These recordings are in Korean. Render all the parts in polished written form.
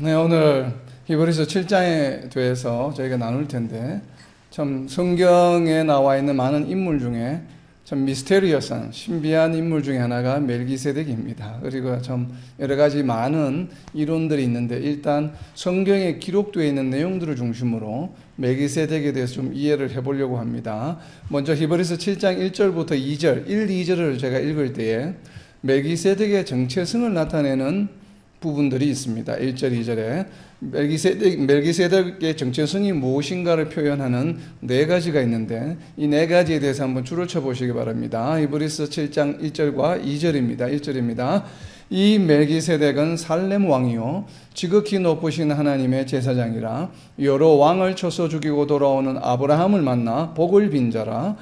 네, 오늘 히브리서 7장에 대해서 저희가 나눌 텐데, 참 성경에 나와 있는 많은 인물 중에 참 미스테리어스한 신비한 인물 중에 하나가 멜기세덱입니다. 그리고 참 여러 가지 많은 이론들이 있는데, 일단 성경에 기록되어 있는 내용들을 중심으로 멜기세덱에 대해서 좀 이해를 해보려고 합니다. 먼저 히브리서 7장 1절부터 2절, 1, 2절을 제가 읽을 때에 멜기세덱의 정체성을 나타내는 부분들이 있습니다. 1절, 2절에 멜기세덱의 정체성이 무엇인가를 표현하는 네 가지가 있는데, 이 네 가지에 대해서 한번 줄을 쳐보시기 바랍니다. 히브리서 7장 1절과 2절입니다. 1절입니다. 이 멜기세덱은 살렘 왕이요 지극히 높으신 하나님의 제사장이라, 여러 왕을 쳐서 죽이고 돌아오는 아브라함을 만나 복을 빈 자라.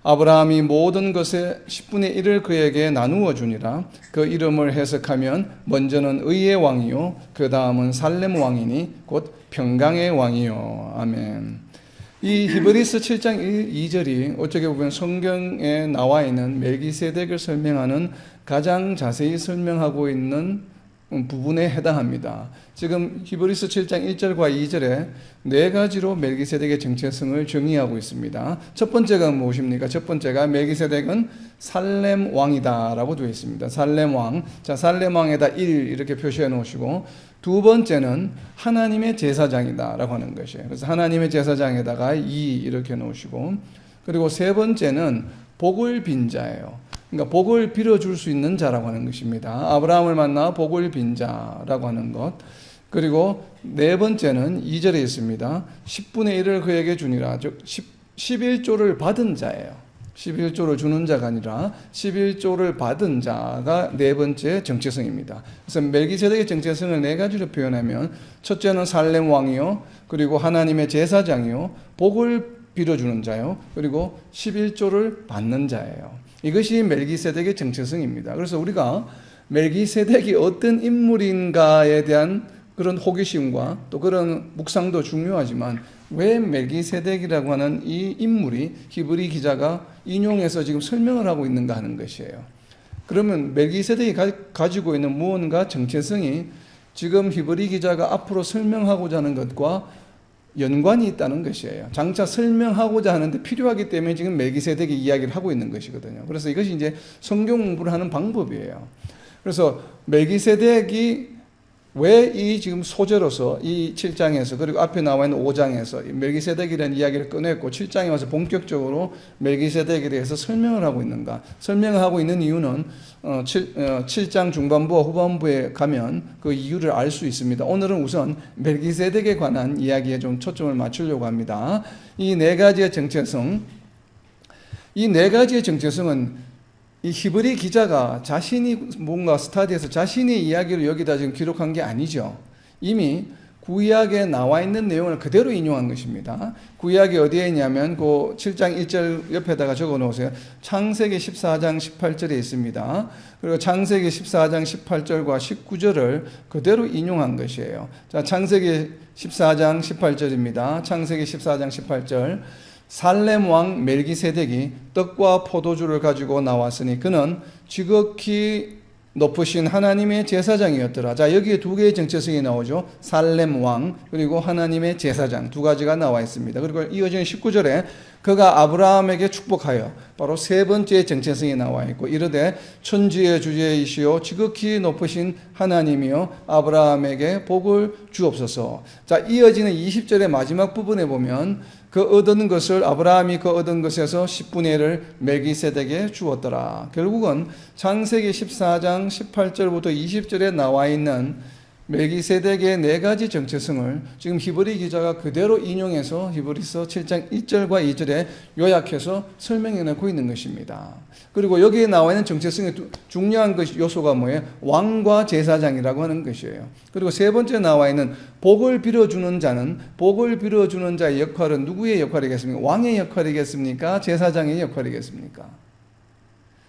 아브라함이 모든 것의 10분의 1을 그에게 나누어 주니라. 그 이름을 해석하면 먼저는 의의 왕이요 그 다음은 살렘 왕이니 곧 평강의 왕이요. 아멘. 이 히브리서 7장 2절이 어떻게 보면 성경에 나와 있는 멜기세덱을 설명하는 가장 자세히 설명하고 있는 부분에 해당합니다. 지금 히브리서 7장 1절과 2절에 네 가지로 멜기세덱의 정체성을 정의하고 있습니다. 첫 번째가 무엇입니까? 첫 번째가 멜기세덱은 살렘 왕이다라고 되어 있습니다. 살렘 왕. 자, 살렘 왕에다 1 이렇게 표시해 놓으시고, 두 번째는 하나님의 제사장이다라고 하는 것이에요. 그래서 하나님의 제사장에다가 2 이렇게 놓으시고, 그리고 세 번째는 복을 빈 자예요. 그러니까 복을 빌어줄 수 있는 자라고 하는 것입니다. 아브라함을 만나 복을 빈 자라고 하는 것. 그리고 네 번째는 2절에 있습니다. 10분의 1을 그에게 주니라. 즉 11조를 받은 자예요. 11조를 주는 자가 아니라 11조를 받은 자가 네 번째 정체성입니다. 그래서 멜기세덱의 정체성을 네 가지로 표현하면, 첫째는 살렘 왕이요, 그리고 하나님의 제사장이요, 복을 빌어주는 자요, 그리고 11조를 받는 자예요. 이것이 멜기세덱의 정체성입니다. 그래서 우리가 멜기세덱이 어떤 인물인가에 대한 그런 호기심과 또 그런 묵상도 중요하지만, 왜 멜기세덱이라고 하는 이 인물이 히브리 기자가 인용해서 지금 설명을 하고 있는가 하는 것이에요. 그러면 멜기세덱이 가지고 있는 무언가 정체성이 지금 히브리 기자가 앞으로 설명하고자 하는 것과 연관이 있다는 것이에요. 장차 설명하고자 하는데 필요하기 때문에 지금 멜기세덱의 이야기를 하고 있는 것이거든요. 그래서 이것이 이제 성경 공부를 하는 방법이에요. 그래서 멜기세덱이 왜 이 지금 소재로서 이 7장에서, 그리고 앞에 나와 있는 5장에서 멜기세덱이라는 이야기를 꺼냈고 7장에 와서 본격적으로 멜기세덱에 대해서 설명을 하고 있는가? 설명을 하고 있는 이유는 7장 중반부와 후반부에 가면 그 이유를 알 수 있습니다. 오늘은 우선 멜기세덱에 관한 이야기에 좀 초점을 맞추려고 합니다. 이 네 가지의 정체성, 이 네 가지의 정체성은 이 히브리 기자가 자신이 뭔가 스타디에서 자신의 이야기를 여기다 지금 기록한 게 아니죠. 이미 구약에 나와 있는 내용을 그대로 인용한 것입니다. 구약이 어디에 있냐면 그 7장 1절 옆에다가 적어 놓으세요. 창세기 14장 18절에 있습니다. 그리고 창세기 14장 18절과 19절을 그대로 인용한 것이에요. 자, 창세기 14장 18절입니다. 창세기 14장 18절. 살렘 왕 멜기세덱이 떡과 포도주를 가지고 나왔으니 그는 지극히 높으신 하나님의 제사장이었더라. 자, 여기에 두 개의 정체성이 나오죠. 살렘 왕 그리고 하나님의 제사장, 두 가지가 나와 있습니다. 그리고 이어지는 19절에 그가 아브라함에게 축복하여, 바로 세 번째 정체성이 나와 있고, 이르되 천지의 주제이시오 지극히 높으신 하나님이여 아브라함에게 복을 주옵소서. 자, 이어지는 20절의 마지막 부분에 보면 그 얻은 것을, 아브라함이 그 얻은 것에서 10분의 1을 멜기세덱에 주었더라. 결국은 창세기 14장 18절부터 20절에 나와 있는 멜기세덱의 네 가지 정체성을 지금 히브리 기자가 그대로 인용해서 히브리서 7장 1절과 2절에 요약해서 설명해내고 있는 것입니다. 그리고 여기에 나와 있는 정체성의 중요한 요소가 뭐예요? 왕과 제사장이라고 하는 것이에요. 그리고 세 번째 나와 있는 복을 빌어주는 자는, 복을 빌어주는 자의 역할은 누구의 역할이겠습니까? 왕의 역할이겠습니까? 제사장의 역할이겠습니까?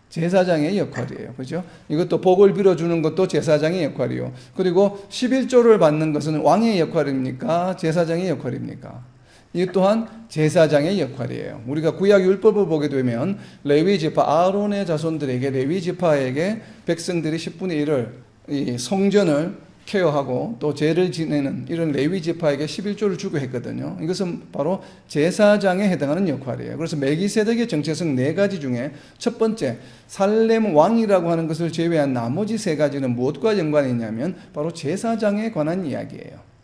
제사장의 역할이에요. 그죠? 이것도 복을 빌어주는 것도 제사장의 역할이요. 그리고 11조를 받는 것은 왕의 역할입니까? 제사장의 역할입니까? 이 또한 제사장의 역할이에요. 우리가 구약 율법을 보게 되면 레위 지파, 아론의 자손들에게, 레위 지파에게 백성들이 10분의 1을 이 성전을 케어하고 또 죄를 지내는 이런 레위 지파에게 11조를 주고 했거든요. 이것은 바로 제사장에 해당하는 역할이에요. 그래서 멜기세덱의 정체성 4가지 중에 첫 번째, 살렘 왕이라고 하는 것을 제외한 나머지 3가지는 무엇과 연관이 있냐면 바로 제사장에 관한 이야기예요.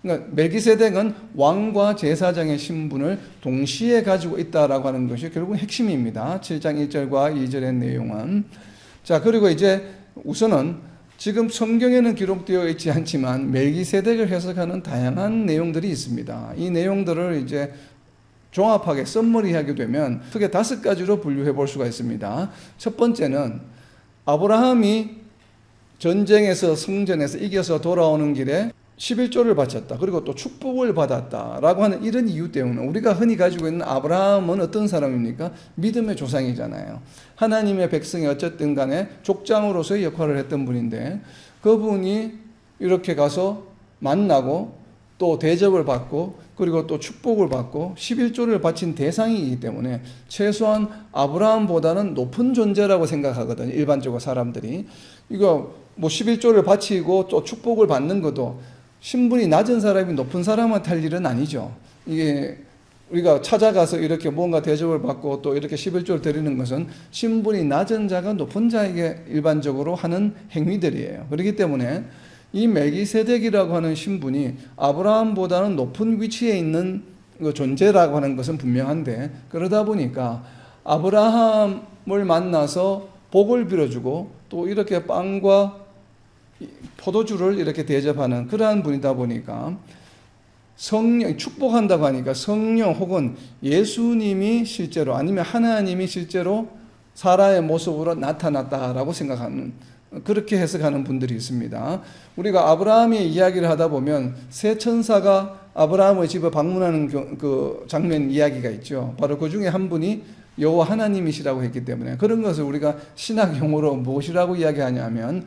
그러니까 멜기세덱은 왕과 제사장의 신분을 동시에 가지고 있다라고 하는 것이 결국 핵심입니다. 7장 1절과 2절의 내용은. 자, 그리고 이제 우선은 지금 성경에는 기록되어 있지 않지만 멜기세덱을 해석하는 다양한 내용들이 있습니다. 이 내용들을 이제 종합하게 썸머리하게 되면 크게 5가지로 분류해 볼 수가 있습니다. 첫 번째는 아브라함이 전쟁에서 성전에서 이겨서 돌아오는 길에 11조를 바쳤다. 그리고 또 축복을 받았다라고 하는 이런 이유 때문에 우리가 흔히 가지고 있는 아브라함은 어떤 사람입니까? 믿음의 조상이잖아요. 하나님의 백성이 어쨌든 간에 족장으로서의 역할을 했던 분인데 그분이 이렇게 가서 만나고 또 대접을 받고 그리고 또 축복을 받고 11조를 바친 대상이기 때문에 최소한 아브라함보다는 높은 존재라고 생각하거든요. 일반적으로 사람들이. 이거 뭐 11조를 바치고 또 축복을 받는 것도 신분이 낮은 사람이 높은 사람한테 할 일은 아니죠. 이게 우리가 찾아가서 이렇게 뭔가 대접을 받고 또 이렇게 11조를 드리는 것은 신분이 낮은 자가 높은 자에게 일반적으로 하는 행위들이에요. 그렇기 때문에 이 멜기세덱이라고 하는 신분이 아브라함보다는 높은 위치에 있는 존재라고 하는 것은 분명한데 그러다 보니까 아브라함을 만나서 복을 빌어주고 또 이렇게 빵과 포도주를 이렇게 대접하는 그러한 분이다 보니까 성령, 축복한다고 하니까 성령 혹은 예수님이 실제로 아니면 하나님이 실제로 사라의 모습으로 나타났다라고 생각하는 그렇게 해석하는 분들이 있습니다. 우리가 아브라함의 이야기를 하다 보면 세 천사가 아브라함의 집에 방문하는 그 장면 이야기가 있죠. 바로 그 중에 한 분이 여호와 하나님이시라고 했기 때문에 그런 것을 우리가 신학 용어로 무엇이라고 이야기하냐면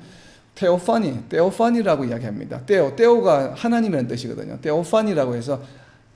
테오파니라고 이야기합니다. 테오가 하나님이라는 뜻이거든요. 테오파니라고 해서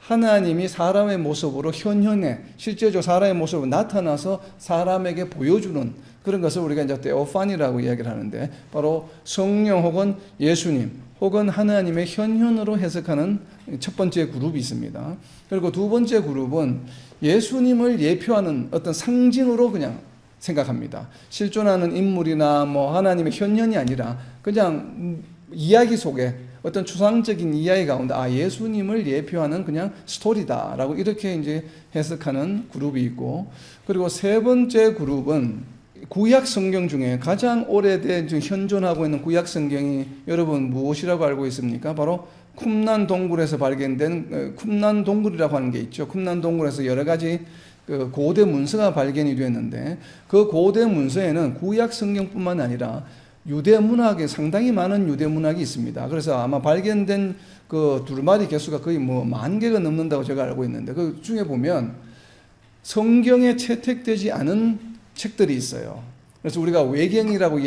하나님이 사람의 모습으로 현현에 실제적으로 사람의 모습으로 나타나서 사람에게 보여주는 그런 것을 우리가 이제 테오파니라고 이야기를 하는데 바로 성령 혹은 예수님 혹은 하나님의 현현으로 해석하는 첫 번째 그룹이 있습니다. 그리고 두 번째 그룹은 예수님을 예표하는 어떤 상징으로 그냥 생각합니다. 실존하는 인물이나 뭐 하나님의 현현이 아니라 그냥 이야기 속에 어떤 추상적인 이야기 가운데 예수님을 예표하는 그냥 스토리다라고 이렇게 이제 해석하는 그룹이 있고 그리고 세 번째 그룹은 구약 성경 중에 가장 오래된 현존하고 있는 구약 성경이 여러분 무엇이라고 알고 있습니까? 바로 쿰난 동굴에서 발견된 쿰난 동굴이라고 하는 게 있죠. 쿰난 동굴에서 여러 가지 그 고대 문서가 발견이 되었는데 그 고대 문서에는 구약 성경뿐만 아니라 유대 문학에 상당히 많은 유대 문학이 있습니다. 그래서 아마 발견된 그 두루마리 개수가 거의 뭐 10,000개가 넘는다고 제가 알고 있는데 그 중에 보면 성경에 채택되지 않은 책들이 있어요. 그래서 우리가 외경이라고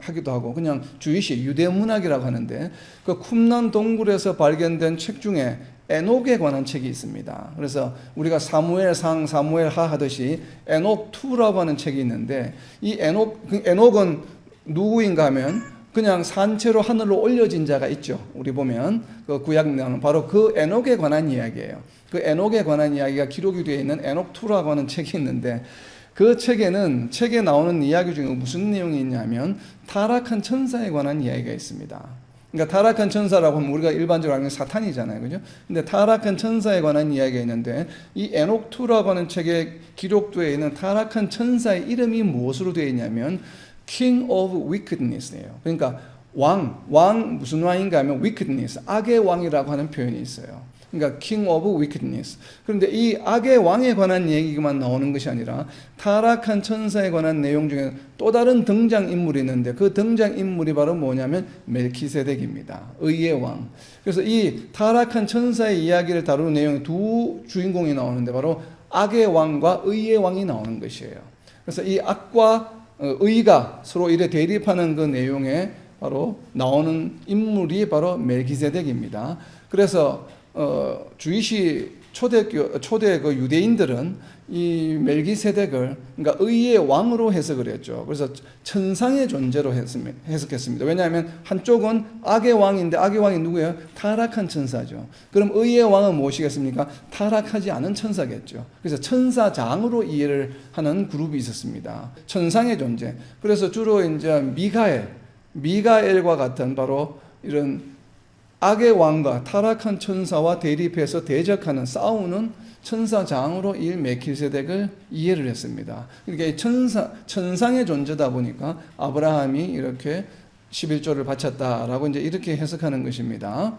하기도 하고 그냥 주이시 유대 문학이라고 하는데 그 쿰난 동굴에서 발견된 책 중에 에녹에 관한 책이 있습니다. 그래서 우리가 사무엘상, 사무엘하 하듯이 에녹2라고 하는 책이 있는데 이 에녹은 누구인가 하면 그냥 산채로 하늘로 올려진 자가 있죠. 우리 보면 그 구약 나오는 바로 그 에녹에 관한 이야기예요. 그 에녹에 관한 이야기가 기록이 되어 있는 에녹2라고 하는 책이 있는데 그 책에는 책에 나오는 이야기 중에 무슨 내용이 있냐면 타락한 천사에 관한 이야기가 있습니다. 그러니까 타락한 천사라고 하면 우리가 일반적으로 아는 사탄이잖아요. 그죠? 근데 타락한 천사에 관한 이야기가 있는데 이 에녹2라고 하는 책에 기록되어 있는 타락한 천사의 이름이 무엇으로 되어 있냐면 King of Wickedness예요. 그러니까 왕 무슨 왕인가 하면 wickedness, 악의 왕이라고 하는 표현이 있어요. 그러니까 King of Wickedness. 그런데 이 악의 왕에 관한 얘기만 나오는 것이 아니라 타락한 천사에 관한 내용 중에 또 다른 등장인물이 있는데 그 등장인물이 바로 뭐냐면 멜키세덱입니다. 의의 왕. 그래서 이 타락한 천사의 이야기를 다루는 내용에 두 주인공이 나오는데 바로 악의 왕과 의의 왕이 나오는 것이에요. 그래서 이 악과 의가 서로 이래 대립하는 그 내용에 바로 나오는 인물이 바로 멜키세덱입니다. 그래서 주이시 초대 그 유대인들은 이 멜기세덱을 그러니까 의의 왕으로 해석을 했죠. 그래서 천상의 존재로 해석했습니다. 왜냐하면 한쪽은 악의 왕인데 악의 왕이 누구예요? 타락한 천사죠. 그럼 의의 왕은 무엇이겠습니까? 타락하지 않은 천사겠죠. 그래서 천사장으로 이해를 하는 그룹이 있었습니다. 천상의 존재. 그래서 주로 이제 미가엘과 같은 바로 이런 악의 왕과 타락한 천사와 대립해서 대적하는 싸우는 천사장으로 이 멜기세덱을 이해를 했습니다. 그러니까 천상의 존재다 보니까 아브라함이 이렇게 11조를 바쳤다라고 이제 이렇게 해석하는 것입니다.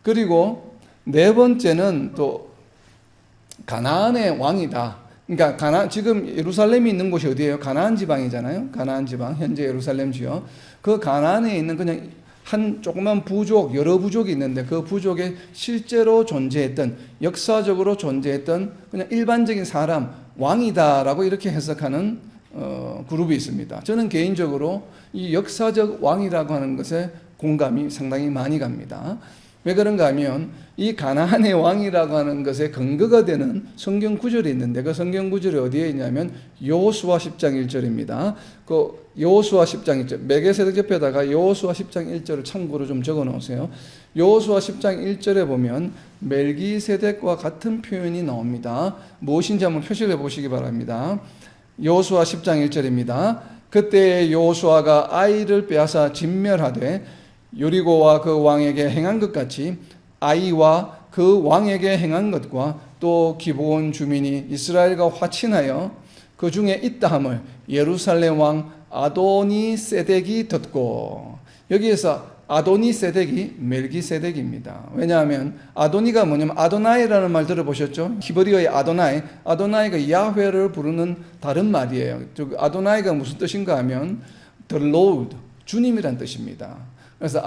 그리고 네 번째는 또 가나안의 왕이다. 그러니까 지금 예루살렘이 있는 곳이 어디예요? 가나안 지방이잖아요. 가나안 지방, 현재 예루살렘지요. 그 가나안에 있는 그냥 한 조그만 부족, 여러 부족이 있는데 그 부족에 실제로 존재했던, 역사적으로 존재했던 그냥 일반적인 사람, 왕이다라고 이렇게 해석하는 그룹이 있습니다. 저는 개인적으로 이 역사적 왕이라고 하는 것에 공감이 상당히 많이 갑니다. 왜 그런가 하면 이 가나안의 왕이라고 하는 것에 근거가 되는 성경 구절이 있는데 그 성경 구절이 어디에 있냐면 여호수아 10장 1절입니다. 그 여호수아 10장 1절, 멜기세덱 옆에다가 여호수아 10장 1절을 참고로 좀 적어 놓으세요. 여호수아 10장 1절에 보면 멜기세덱과 같은 표현이 나옵니다. 무엇인지 한번 표시를 해 보시기 바랍니다. 여호수아 10장 1절입니다. 그때 여호수아가 아이를 빼앗아 진멸하되 여리고와 그 왕에게 행한 것 같이 아이와 그 왕에게 행한 것과 또 기브온 주민이 이스라엘과 화친하여 그 중에 있다함을 예루살렘 왕 아도니세덱이 듣고, 여기에서 아도니세덱이 멜기세덱입니다. 왜냐하면 아도니가 뭐냐면 아도나이라는 말 들어보셨죠? 히브리어의 아도나이가 야훼를 부르는 다른 말이에요. 아도나이가 무슨 뜻인가 하면 the Lord, 주님이란 뜻입니다. 그래서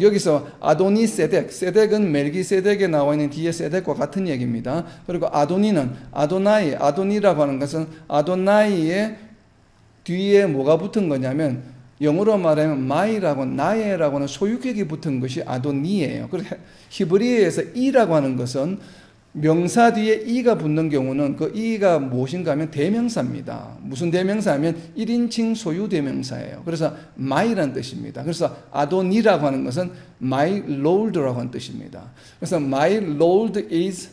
여기서 아도니세덱, 세덱은 멜기세덱에 나와 있는 뒤에 세덱과 같은 얘기입니다. 그리고 아도니는 아도니라고 하는 것은 아도나이의 뒤에 뭐가 붙은 거냐면 영어로 말하면 나에라고는 소유격이 붙은 것이 아도니예요. 그래서 히브리어에서 이라고 하는 것은 명사 뒤에 이가 붙는 경우는 그 이가 무엇인가 하면 대명사입니다. 무슨 대명사하면 1인칭 소유 대명사예요. 그래서 my라는 뜻입니다. 그래서 아도니라고 하는 것은 my lord라고 하는 뜻입니다. 그래서 my lord is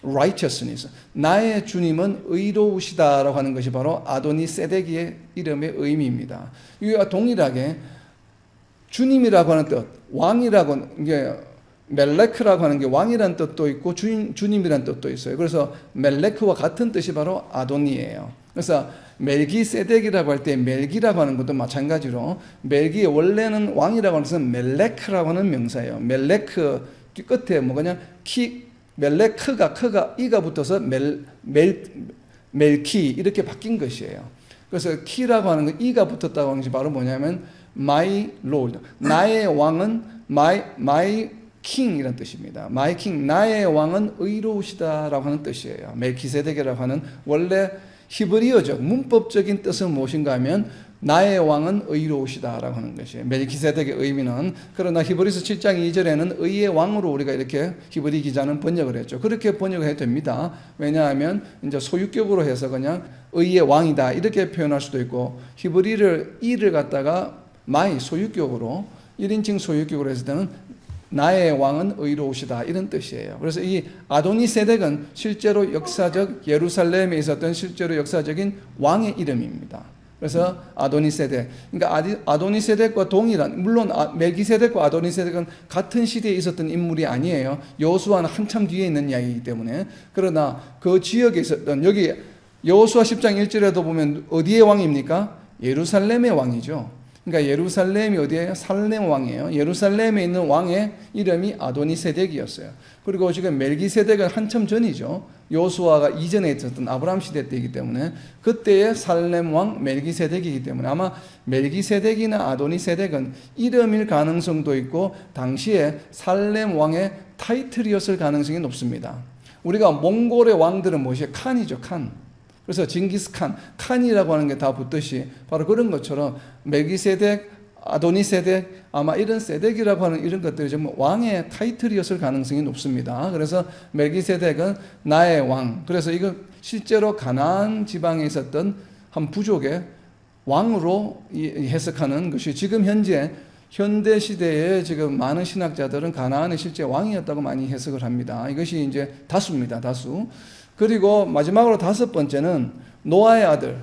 righteousness. 나의 주님은 의로우시다라고 하는 것이 바로 아도니세덱의 이름의 의미입니다. 이와 동일하게 주님이라고 하는 뜻, 왕이라고 이게 멜레크라고 하는 게 왕이라는 뜻도 있고 주님이라는 뜻도 있어요. 그래서 멜레크와 같은 뜻이 바로 아도니예요. 그래서 멜기세덱이라고 할 때 멜기라고 하는 것도 마찬가지로 멜기의 원래는 왕이라고 하는 것은 멜레크라고 하는 명사예요. 멜레크 끝에 뭐 그냥 멜레크가 이가 붙어서 멜키 이렇게 바뀐 것이에요. 그래서 키라고 하는 건 이가 붙었다고 하는 것이 바로 뭐냐면 my lord, 나의 왕은 my king 이란 뜻입니다. my king, 나의 왕은 의로우시다라고 하는 뜻이에요. 멜기세덱이라고 하는 원래 히브리어적 문법적인 뜻은 무엇인가 하면 나의 왕은 의로우시다라고 하는 것이에요. 멜기세덱의 의미는. 그러나 히브리서 7장 2절에는 의의 왕으로 우리가 이렇게 히브리 기자는 번역을 했죠. 그렇게 번역해도 됩니다. 왜냐하면 이제 소유격으로 해서 그냥 의의 왕이다 이렇게 표현할 수도 있고, 히브리를 이를 갖다가 my 소유격으로 1인칭 소유격으로 했을 때는 나의 왕은 의로우시다 이런 뜻이에요. 그래서 이 아도니세덱은 실제로 역사적 예루살렘에 있었던 실제로 역사적인 왕의 이름입니다. 그래서 아도니세덱, 그러니까 아도니세덱과 동일한, 물론 멜기세덱과 아도니세덱은 같은 시대에 있었던 인물이 아니에요. 여호수아는 한참 뒤에 있는 이야기이기 때문에. 그러나 그 지역에 있었던, 여기 여호수아 10장 1절에도 보면 어디의 왕입니까? 예루살렘의 왕이죠. 그러니까 예루살렘이 어디예요? 살렘 왕이에요. 예루살렘에 있는 왕의 이름이 아도니세덱이었어요. 그리고 지금 멜기세덱은 한참 전이죠. 여호수아가 이전에 있었던 아브라함 시대 때이기 때문에 그때의 살렘 왕 멜기세덱이기 때문에 아마 멜기세덱이나 아도니세덱은 이름일 가능성도 있고 당시에 살렘 왕의 타이틀이었을 가능성이 높습니다. 우리가 몽골의 왕들은 무엇이에요? 칸이죠, 칸. 그래서 징기스칸, 칸이라고 하는 게 다 붙듯이 바로 그런 것처럼 멜기세덱, 아도니세덱, 아마 이런 세덱이라고 하는 이런 것들이 좀 왕의 타이틀이었을 가능성이 높습니다. 그래서 멜기세덱은 나의 왕. 그래서 이거 실제로 가나안 지방에 있었던 한 부족의 왕으로 해석하는 것이 지금 현대 시대에 지금 많은 신학자들은 가나안의 실제 왕이었다고 많이 해석을 합니다. 이것이 이제 다수입니다. 다수. 그리고 마지막으로 다섯 번째는 노아의 아들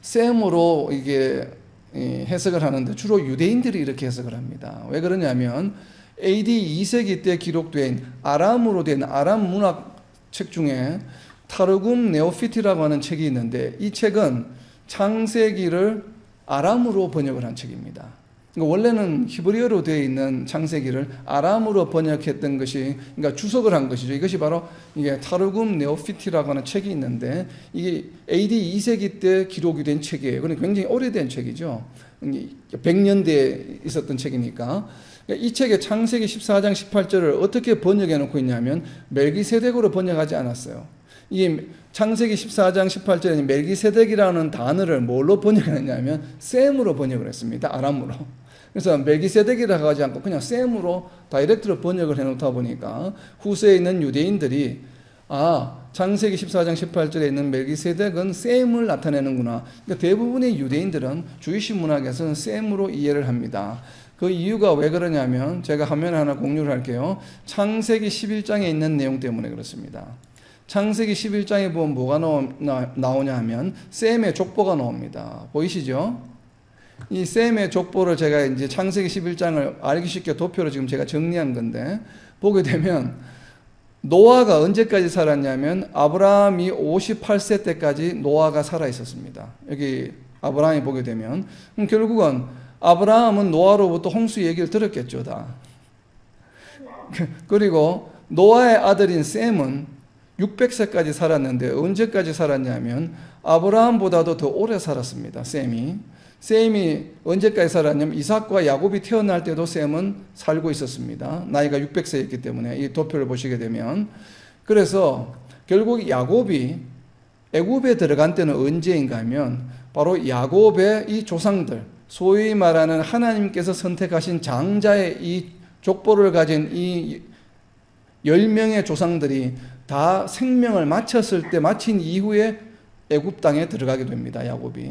셈으로 이게 해석을 하는데 주로 유대인들이 이렇게 해석을 합니다. 왜 그러냐면 AD 2세기 때 기록된 아람으로 된 아람 문학 책 중에 타르굼 네오피티라고 하는 책이 있는데 이 책은 창세기를 아람으로 번역을 한 책입니다. 그러니까 원래는 히브리어로 되어 있는 창세기를 아람으로 번역했던 것이, 그러니까 주석을 한 것이죠. 이것이 바로 이게 타르굼 네오피티라고 하는 책이 있는데 이게 AD 2세기 때 기록이 된 책이에요. 그러니까 굉장히 오래된 책이죠. 100년대에 있었던 책이니까. 이 책의 창세기 14장 18절을 어떻게 번역해 놓고 있냐면 멜기세덱으로 번역하지 않았어요. 이 창세기 14장 18절에 멜기세덱이라는 단어를 뭘로 번역했냐면 셈으로 번역을 했습니다. 아람으로. 그래서 멜기세덱이라고 하지 않고 그냥 셈으로 다이렉트로 번역을 해놓다 보니까 후세에 있는 유대인들이 창세기 14장 18절에 있는 멜기세덱은 셈을 나타내는구나. 그러니까 대부분의 유대인들은 주이시 문학에서는 셈으로 이해를 합니다. 그 이유가 왜 그러냐면 제가 화면에 하나 공유를 할게요. 창세기 11장에 있는 내용 때문에 그렇습니다. 창세기 11장에 보면 뭐가 나오냐 하면 셈의 족보가 나옵니다. 보이시죠? 이 셈의 족보를 제가 이제 창세기 11장을 알기 쉽게 도표로 지금 제가 정리한 건데 보게 되면 노아가 언제까지 살았냐면 아브라함이 58세 때까지 노아가 살아 있었습니다. 여기 아브라함이 보게 되면 결국은 아브라함은 노아로부터 홍수 얘기를 들었겠죠 다. 그리고 노아의 아들인 셈은 600세까지 살았는데 언제까지 살았냐면 아브라함보다도 더 오래 살았습니다. 셈이 언제까지 살았냐면 이삭과 야곱이 태어날 때도 셈은 살고 있었습니다. 나이가 600세였기 때문에 이 도표를 보시게 되면 그래서 결국 야곱이 애굽에 들어간 때는 언제인가 하면 바로 야곱의 이 조상들 소위 말하는 하나님께서 선택하신 장자의 이 족보를 가진 이 10명의 조상들이 다 생명을 마친 이후에 애굽 땅에 들어가게 됩니다. 야곱이.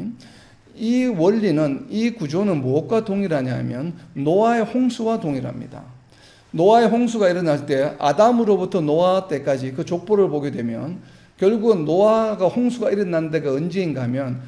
이 원리는, 이 구조는 무엇과 동일하냐면 노아의 홍수와 동일합니다. 노아의 홍수가 일어날 때 아담으로부터 노아 때까지 그 족보를 보게 되면 결국은 노아가 홍수가 일어난 데가 언제인가 하면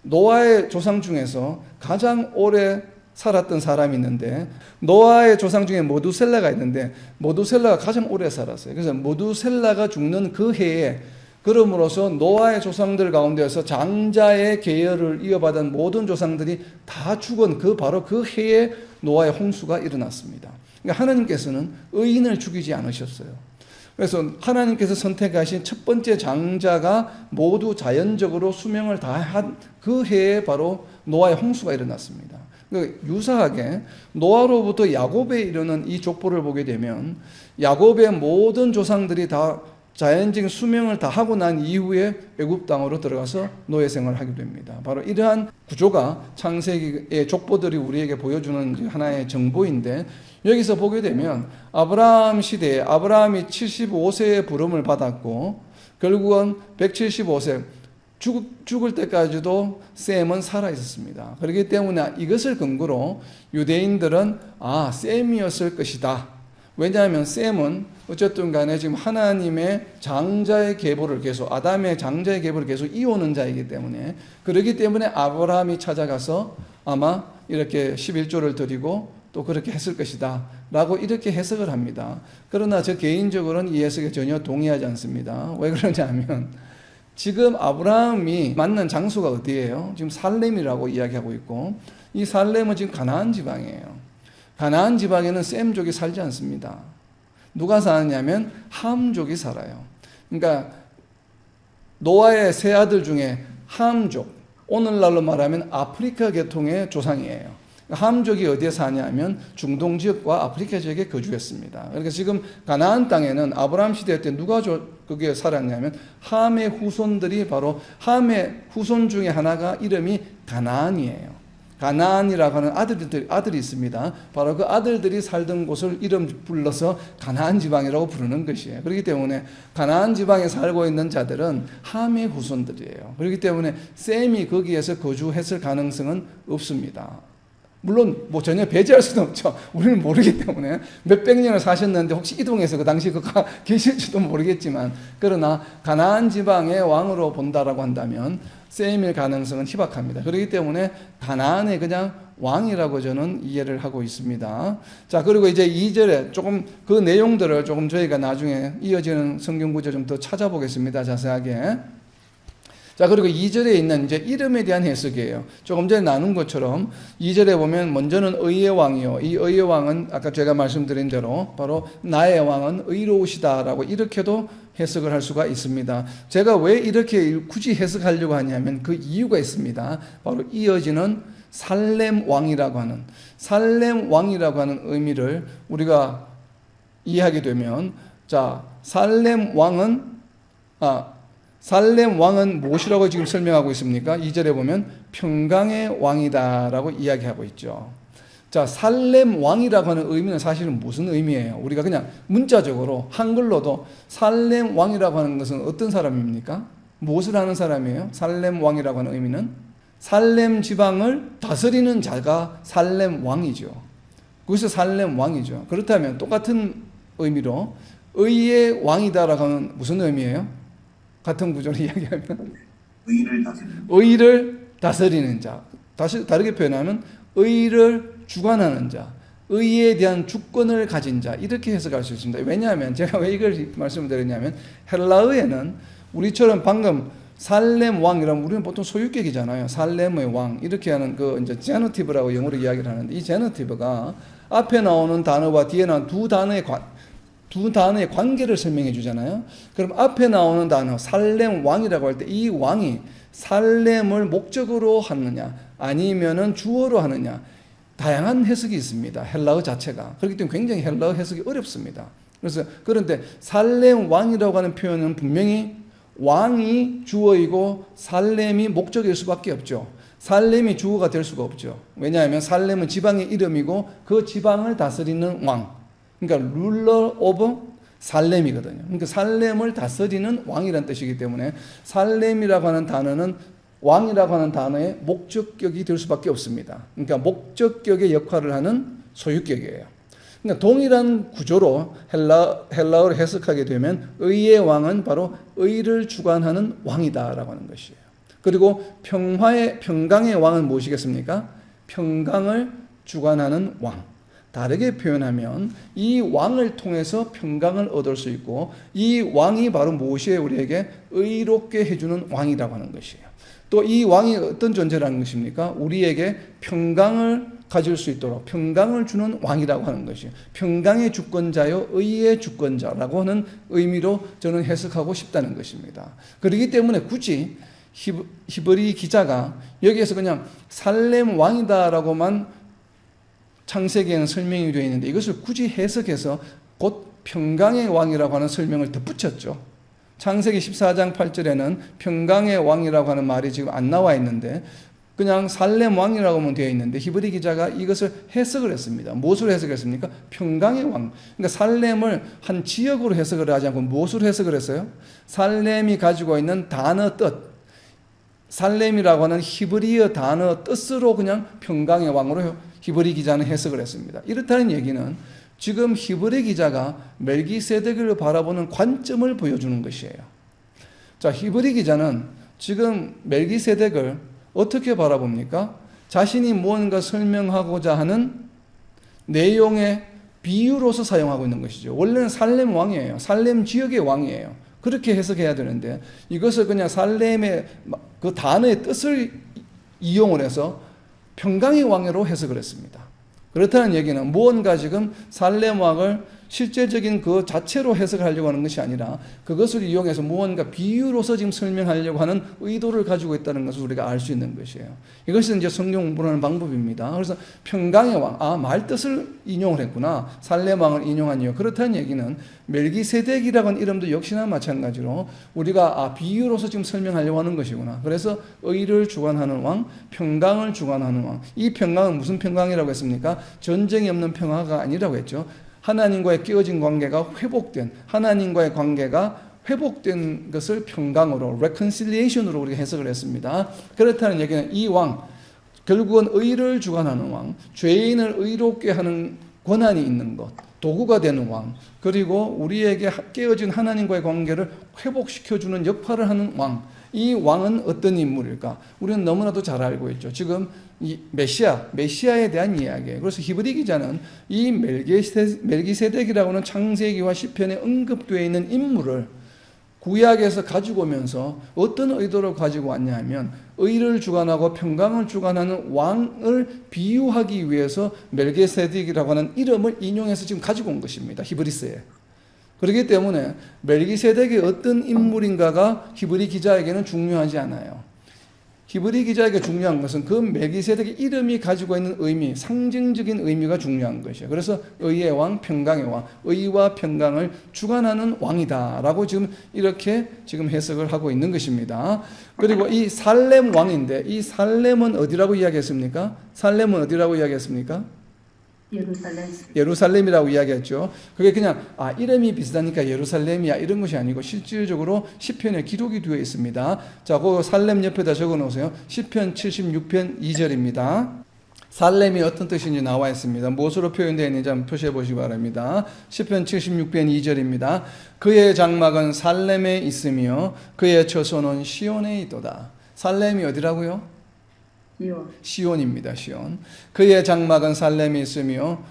노아의 조상 중에서 가장 오래 살았던 사람이 있는데 노아의 조상 중에 모두셀라가 있는데 모두셀라가 가장 오래 살았어요. 그래서 모두셀라가 죽는 그 해에 그럼으로써 노아의 조상들 가운데서 장자의 계열을 이어받은 모든 조상들이 다 죽은 바로 그 해에 노아의 홍수가 일어났습니다. 그러니까 하나님께서는 의인을 죽이지 않으셨어요. 그래서 하나님께서 선택하신 첫 번째 장자가 모두 자연적으로 수명을 다한 그 해에 바로 노아의 홍수가 일어났습니다. 유사하게 노아로부터 야곱에 이르는 이 족보를 보게 되면 야곱의 모든 조상들이 다 자연적인 수명을 다 하고 난 이후에 애굽 땅으로 들어가서 노예 생활을 하게 됩니다. 바로 이러한 구조가 창세기의 족보들이 우리에게 보여주는 하나의 정보인데 여기서 보게 되면 아브라함 시대에 아브라함이 75세의 부름을 받았고 결국은 175세 죽을 때까지도 셈은 살아 있었습니다. 그렇기 때문에 이것을 근거로 유대인들은 셈이었을 것이다. 왜냐하면 셈은 어쨌든 간에 지금 하나님의 장자의 계보를 계속 아담의 장자의 계보를 계속 이어오는 자이기 때문에 그렇기 때문에 아브라함이 찾아가서 아마 이렇게 11조를 드리고 또 그렇게 했을 것이다 라고 이렇게 해석을 합니다. 그러나 저 개인적으로는 이 해석에 전혀 동의하지 않습니다. 왜 그러냐면 지금 아브라함이 만난 장소가 어디예요? 지금 살렘이라고 이야기하고 있고 이 살렘은 지금 가나안 지방이에요. 가나안 지방에는 셈족이 살지 않습니다. 누가 사느냐면 함족이 살아요. 그러니까 노아의 세 아들 중에 함족, 오늘날로 말하면 아프리카 계통의 조상이에요. 함족이 어디에 사냐면 중동 지역과 아프리카 지역에 거주했습니다. 그러니까 지금 가나안 땅에는 아브라함 시대 때 누가 거기에 살았냐면 함의 후손들이 바로 함의 후손 중에 하나가 이름이 가나안이에요. 가나안이라고 하는 아들이 있습니다. 바로 그 아들들이 살던 곳을 이름 불러서 가나안 지방이라고 부르는 것이에요. 그렇기 때문에 가나안 지방에 살고 있는 자들은 함의 후손들이에요. 그렇기 때문에 셈이 거기에서 거주했을 가능성은 없습니다. 물론 뭐 전혀 배제할 수는 없죠. 우리는 모르기 때문에 몇백 년을 사셨는데 혹시 이동해서 그 당시 그가 계실지도 모르겠지만, 그러나 가나안 지방의 왕으로 본다라고 한다면 셈일 가능성은 희박합니다. 그렇기 때문에 가나안의 그냥 왕이라고 저는 이해를 하고 있습니다. 자, 그리고 이제 2절에 조금 그 내용들을 조금 저희가 나중에 이어지는 성경 구절 좀 더 찾아보겠습니다. 자세하게. 자, 그리고 2절에 있는 이제 이름에 대한 해석이에요. 조금 전에 나눈 것처럼 2절에 보면 먼저는 의의 왕이요. 이 의의 왕은 아까 제가 말씀드린 대로 바로 나의 왕은 의로우시다라고 이렇게도 해석을 할 수가 있습니다. 제가 왜 이렇게 굳이 해석하려고 하냐면 그 이유가 있습니다. 바로 이어지는 살렘 왕이라고 하는 의미를 우리가 이해하게 되면, 자, 살렘 왕은 무엇이라고 지금 설명하고 있습니까? 2절에 보면 평강의 왕이다라고 이야기하고 있죠. 자, 살렘 왕이라고 하는 의미는 사실은 무슨 의미예요? 우리가 그냥 문자적으로 한글로도 살렘 왕이라고 하는 것은 어떤 사람입니까? 무엇을 하는 사람이에요? 살렘 왕이라고 하는 의미는 살렘 지방을 다스리는 자가 살렘 왕이죠. 그것이 살렘 왕이죠. 그렇다면 똑같은 의미로 의의 왕이다라고 하는 무슨 의미예요? 같은 구조로 이야기하면 의를 다스리는 자. 다시 다르게 표현하면 의를 주관하는 자, 의에 대한 주권을 가진 자, 이렇게 해석할 수 있습니다. 왜냐하면 제가 왜 이걸 말씀을 드렸냐면 헬라어에는 우리처럼 방금 살렘 왕이라면 우리는 보통 소유격이잖아요. 살렘의 왕 이렇게 하는 그 이제 제너티브라고 영어로 이야기를 하는데, 이 제너티브가 앞에 나오는 단어와 뒤에 나오는 두 단어의 관계를 설명해 주잖아요. 그럼 앞에 나오는 단어 살렘 왕이라고 할 때 이 왕이 살렘을 목적으로 하느냐 아니면은 주어로 하느냐, 다양한 해석이 있습니다. 헬라어 자체가. 그렇기 때문에 굉장히 헬라어 해석이 어렵습니다. 그런데 살렘 왕이라고 하는 표현은 분명히 왕이 주어이고 살렘이 목적일 수밖에 없죠. 살렘이 주어가 될 수가 없죠. 왜냐하면 살렘은 지방의 이름이고 그 지방을 다스리는 왕, 그러니까 룰러 오브 살렘이거든요. 그러니까 살렘을 다스리는 왕이라는 뜻이기 때문에 살렘이라고 하는 단어는 왕이라고 하는 단어의 목적격이 될 수밖에 없습니다. 그러니까 목적격의 역할을 하는 소유격이에요. 그러니까 동일한 구조로 헬라어를 해석하게 되면 의의 왕은 바로 의를 주관하는 왕이다라고 하는 것이에요. 그리고 평강의 왕은 무엇이겠습니까? 평강을 주관하는 왕. 다르게 표현하면 이 왕을 통해서 평강을 얻을 수 있고, 이 왕이 바로 무엇이에요? 우리에게 의롭게 해주는 왕이라고 하는 것이에요. 또 이 왕이 어떤 존재라는 것입니까? 우리에게 평강을 가질 수 있도록 평강을 주는 왕이라고 하는 것이에요. 평강의 주권자요 의의 주권자라고 하는 의미로 저는 해석하고 싶다는 것입니다. 그렇기 때문에 굳이 히브리 기자가 여기에서 그냥 살렘 왕이다라고만 창세기에는 설명이 되어 있는데, 이것을 굳이 해석해서 곧 평강의 왕이라고 하는 설명을 덧붙였죠. 창세기 14장 8절에는 평강의 왕이라고 하는 말이 지금 안 나와 있는데 그냥 살렘 왕이라고만 되어 있는데, 히브리 기자가 이것을 해석을 했습니다. 무엇으로 해석했습니까? 평강의 왕. 그러니까 살렘을 한 지역으로 해석을 하지 않고 무엇으로 해석을 했어요? 살렘이 가지고 있는 단어 뜻, 살렘이라고 하는 히브리어 단어 뜻으로 그냥 평강의 왕으로 히브리 기자는 해석을 했습니다. 이렇다는 얘기는 지금 히브리 기자가 멜기세덱을 바라보는 관점을 보여주는 것이에요. 자, 히브리 기자는 지금 멜기세덱을 어떻게 바라봅니까? 자신이 무언가 설명하고자 하는 내용의 비유로서 사용하고 있는 것이죠. 원래는 살렘 왕이에요. 살렘 지역의 왕이에요. 그렇게 해석해야 되는데 이것을 그냥 살렘의 그 단어의 뜻을 이용을 해서 평강의 왕으로 해석을 했습니다. 그렇다는 얘기는 무언가 지금 살렘 왕을 실제적인 그 자체로 해석하려고 하는 것이 아니라 그것을 이용해서 무언가 비유로서 지금 설명하려고 하는 의도를 가지고 있다는 것을 우리가 알 수 있는 것이에요. 이것이 이제 성경 공부를 하는 방법입니다. 그래서 평강의 왕, 말 뜻을 인용을 했구나. 살렘 왕을 인용한 이유. 그렇다는 얘기는 멜기세덱이라고 하는 이름도 역시나 마찬가지로 우리가 비유로서 지금 설명하려고 하는 것이구나. 그래서 의를 주관하는 왕, 평강을 주관하는 왕. 이 평강은 무슨 평강이라고 했습니까? 전쟁이 없는 평화가 아니라고 했죠. 하나님과의 깨어진 관계가 회복된, 하나님과의 관계가 회복된 것을 평강으로, reconciliation으로 우리가 해석을 했습니다. 그렇다는 얘기는 이 왕, 결국은 의를 주관하는 왕, 죄인을 의롭게 하는 권한이 있는 것, 도구가 되는 왕, 그리고 우리에게 깨어진 하나님과의 관계를 회복시켜주는 역할을 하는 왕. 이 왕은 어떤 인물일까? 우리는 너무나도 잘 알고 있죠. 지금 이 메시아에 대한 이야기예요. 그래서 히브리 기자는 이 멜기세덱이라고 하는 창세기와 시편에 언급되어 있는 인물을 구약에서 가지고 오면서 어떤 의도를 가지고 왔냐 하면 의를 주관하고 평강을 주관하는 왕을 비유하기 위해서 멜기세덱이라고 하는 이름을 인용해서 지금 가지고 온 것입니다. 히브리서에. 그렇기 때문에 멜기세덱이 어떤 인물인가가 히브리 기자에게는 중요하지 않아요. 히브리 기자에게 중요한 것은 그 멜기세덱의 이름이 가지고 있는 의미, 상징적인 의미가 중요한 것이에요. 그래서 의의 왕, 평강의 왕, 의와 평강을 주관하는 왕이다라고 지금 이렇게 지금 해석을 하고 있는 것입니다. 그리고 이 살렘 왕인데 이 살렘은 어디라고 이야기했습니까? 살렘은 어디라고 이야기했습니까? 예루살렘이라고 이야기했죠. 그게 그냥 이름이 비슷하니까 예루살렘이야 이런 것이 아니고 실질적으로 시편에 기록이 되어 있습니다. 자, 그 살렘 옆에다 적어 놓으세요. 시편 76편 2절입니다. 살렘이 어떤 뜻인지 나와 있습니다. 무엇으로 표현되어 있는지 한번 표시해 보시기 바랍니다. 시편 76편 2절입니다. 그의 장막은 살렘에 있으며 그의 처소는 시온에 있도다. 살렘이 어디라고요? 시온입니다. 시온. 그의 장막은 살렘에 있으며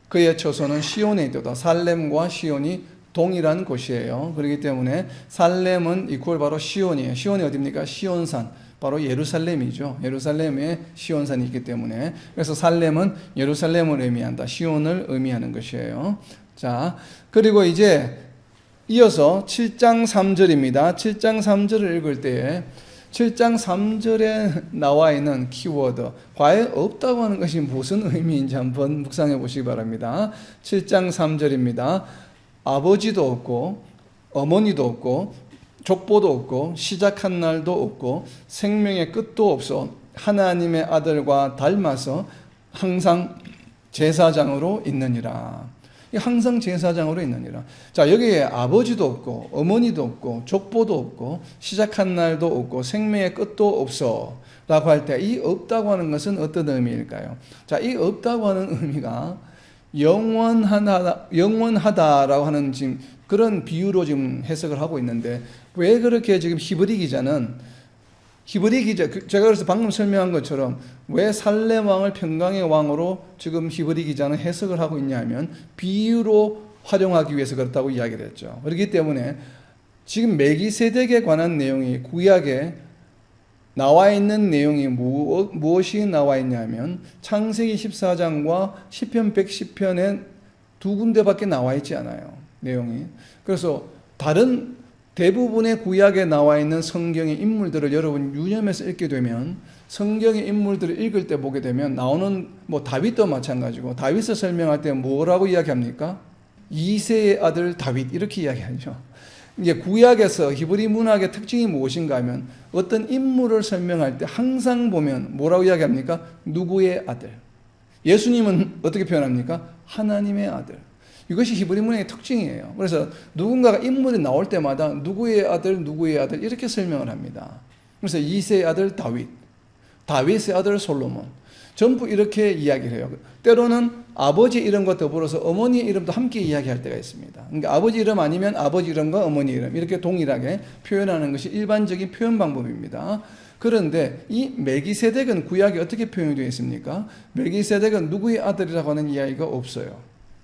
그의 처소는 시온에 있도다. 살렘과 시온이 동일한 곳이에요. 그렇기 때문에 살렘은 이퀄 바로 시온이에요. 시온이 어디입니까? 시온산. 바로 예루살렘이죠. 예루살렘에 시온산이 있기 때문에. 그래서 살렘은 예루살렘을 의미한다. 시온을 의미하는 것이에요. 자, 그리고 이제 이어서 7장 3절입니다. 7장 3절을 읽을 때에 7장 3절에 나와 있는 키워드, 과연 없다고 하는 것이 무슨 의미인지 한번 묵상해 보시기 바랍니다. 7장 3절입니다. 아버지도 없고 어머니도 없고 족보도 없고 시작한 날도 없고 생명의 끝도 없어 하나님의 아들과 닮아서 항상 제사장으로 있느니라. 항상 제사장으로 있느니라. 자, 여기에 아버지도 없고 어머니도 없고 족보도 없고 시작한 날도 없고 생명의 끝도 없어 라고 할 때 이 없다고 하는 것은 어떤 의미일까요? 자, 이 없다고 하는 의미가 영원하다라고 하는 지금 그런 비유로 지금 해석을 하고 있는데 왜 그렇게 지금 히브리 기자 제가 그래서 방금 설명한 것처럼 왜 살렘 왕을 평강의 왕으로 지금 히브리 기자는 해석을 하고 있냐 하면 비유로 활용하기 위해서 그렇다고 이야기를 했죠. 그렇기 때문에 지금 멜기세덱에 관한 내용이 구약에 나와 있는 내용이 무엇이 나와 있냐면 창세기 14장과 시편 110편에 두 군데밖에 나와 있지 않아요. 내용이. 그래서 다른 대부분의 구약에 나와 있는 성경의 인물들을 여러분 유념해서 읽게 되면 성경의 인물들을 읽을 때 보게 되면 나오는 다윗도 마찬가지고 다윗을 설명할 때 뭐라고 이야기합니까? 이새의 아들 다윗 이렇게 이야기하죠. 이제 구약에서 히브리 문학의 특징이 무엇인가 하면 어떤 인물을 설명할 때 항상 보면 뭐라고 이야기합니까? 누구의 아들. 예수님은 어떻게 표현합니까? 하나님의 아들. 이것이 히브리 문학의 특징이에요. 그래서 누군가가 인물이 나올 때마다 누구의 아들 이렇게 설명을 합니다. 그래서 이새의 아들 다윗, 다윗의 아들 솔로몬 전부 이렇게 이야기를 해요. 때로는 아버지 이름과 더불어서 어머니의 이름도 함께 이야기할 때가 있습니다. 그러니까 아버지 이름 아니면 아버지 이름과 어머니 이름 이렇게 동일하게 표현하는 것이 일반적인 표현 방법입니다. 그런데 이 멜기세덱은 구약에 어떻게 표현이 되어 있습니까? 멜기세덱은 누구의 아들이라고 하는 이야기가 없어요.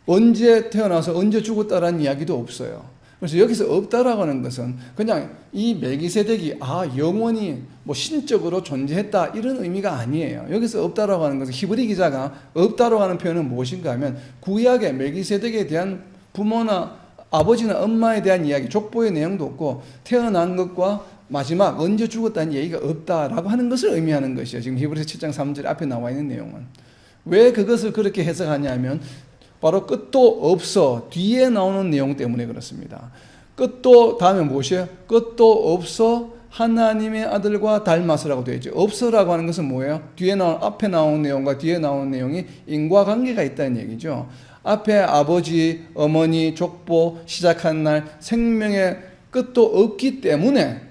언제 태어나서 언제 죽었다라는 이야기도 없어요. 그래서 여기서 없다라고 하는 것은 그냥 이 멜기세덱이 영원히 신적으로 존재했다 이런 의미가 아니에요. 여기서 없다라고 하는 것은 히브리 기자가 없다라고 하는 표현은 무엇인가 하면 구약의 멜기세덱에 대한 부모나 아버지나 엄마에 대한 이야기, 족보의 내용도 없고 태어난 것과 마지막 언제 죽었다는 얘기가 없다라고 하는 것을 의미하는 것이에요. 지금 히브리서 7장 3절 앞에 나와 있는 내용은. 왜 그것을 그렇게 해석하냐면 바로 끝도 없어 뒤에 나오는 내용 때문에 그렇습니다. 끝도 다음에 무엇이에요? 끝도 없어 하나님의 아들과 닮았으라고 되어 있죠. 없어라고 하는 것은 뭐예요? 앞에 나온 내용과 뒤에 나온 내용이 인과관계가 있다는 얘기죠. 앞에 아버지, 어머니, 족보 시작한 날 생명의 끝도 없기 때문에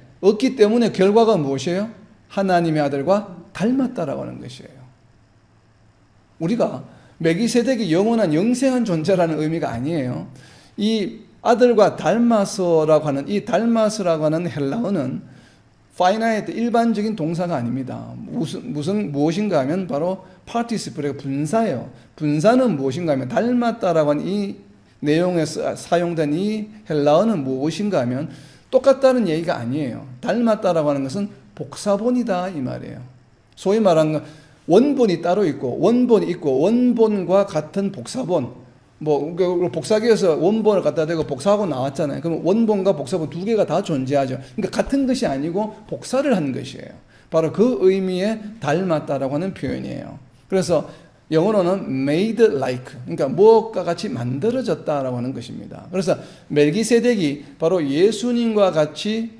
결과가 무엇이에요? 하나님의 아들과 닮았다라고 하는 것이에요. 우리가 멜기세덱이 영원한 영생한 존재라는 의미가 아니에요. 이 아들과 닮아서라고 하는 이 닮아서라고 하는 헬라어는 파이나이트 일반적인 동사가 아닙니다. 무엇인가 하면 바로 파티시플의 분사예요. 분사는 무엇인가 하면 닮았다라고 하는 이 내용에서 사용된 이 헬라어는 무엇인가 하면 똑같다는 얘기가 아니에요. 닮았다라고 하는 것은 복사본이다 이 말이에요. 소위 말하는 원본이 따로 있고 원본이 있고 원본과 같은 복사본. 복사기에서 원본을 갖다 대고 복사하고 나왔잖아요. 그럼 원본과 복사본 두 개가 다 존재하죠. 그러니까 같은 것이 아니고 복사를 한 것이에요. 바로 그 의미의 닮았다라고 하는 표현이에요. 그래서 영어로는 made like, 그러니까 무엇과 같이 만들어졌다라고 하는 것입니다. 그래서 멜기세덱이 바로 예수님과 같이